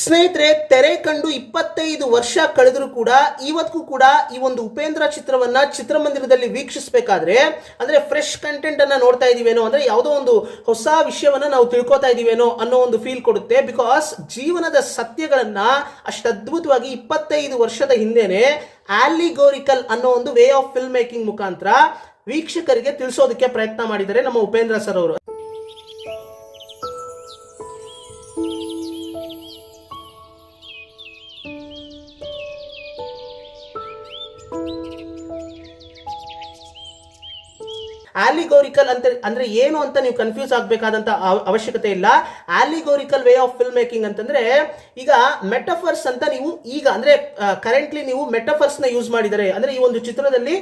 ಸ್ನೇಹಿತರೆ, ತೆರೆ ಕಂಡು 25 ವರ್ಷ ಕಳೆದರೂ ಕೂಡ ಇವತ್ತಿಗೂ ಕೂಡ ಈ ಒಂದು ಉಪೇಂದ್ರ ಚಿತ್ರವನ್ನ ಚಿತ್ರಮಂದಿರದಲ್ಲಿ ವೀಕ್ಷಿಸಬೇಕಾದ್ರೆ ಅಂದ್ರೆ ಫ್ರೆಶ್ ಕಂಟೆಂಟ್ ಅನ್ನ ನೋಡ್ತಾ ಇದೀವೇನೋ, ಅಂದ್ರೆ ಯಾವುದೋ ಒಂದು ಹೊಸ ವಿಷಯವನ್ನ ನಾವು ತಿಳ್ಕೊತಾ ಇದೀವೇನೋ ಅನ್ನೋ ಒಂದು ಫೀಲ್ ಕೊಡುತ್ತೆ. ಬಿಕಾಸ್ ಜೀವನದ ಸತ್ಯಗಳನ್ನ ಅಷ್ಟು ಅದ್ಭುತವಾಗಿ 25 ವರ್ಷದ ಹಿಂದೆನೆ ಆಲಿಗೋರಿಕಲ್ ಅನ್ನೋ ಒಂದು ವೇ ಆಫ್ ಫಿಲ್ಮ್ ಮೇಕಿಂಗ್ ಮುಖಾಂತರ ವೀಕ್ಷಕರಿಗೆ ತಿಳಿಸೋದಕ್ಕೆ ಪ್ರಯತ್ನ ಮಾಡಿದ್ದಾರೆ ನಮ್ಮ ಉಪೇಂದ್ರ ಸರ್ ಅವರು. ಆಲಿಗೋರಿಕಲ್ ಅಂತ ಅಂದ್ರೆ ಏನು ಅಂತ ನೀವು ಕನ್ಫ್ಯೂಸ್ ಆಗಬೇಕಾದಂತ ಅವಶ್ಯಕತೆ ಇಲ್ಲ. ಆಲಿಗೋರಿಕಲ್ ವೇ ಆಫ್ ಫಿಲ್ಮ್ ಮೇಕಿಂಗ್ ಅಂತಂದ್ರೆ ಈಗ ಮೆಟಫರ್ಸ್ ಅಂತ ನೀವು ಈಗ ಅಂದ್ರೆ ಕರೆಂಟ್ಲಿ ನೀವು ಮೆಟಫರ್ಸ್ ನ ಯೂಸ್ ಮಾಡಿದರೆ, ಅಂದ್ರೆ ಈ ಒಂದು ಚಿತ್ರದಲ್ಲಿ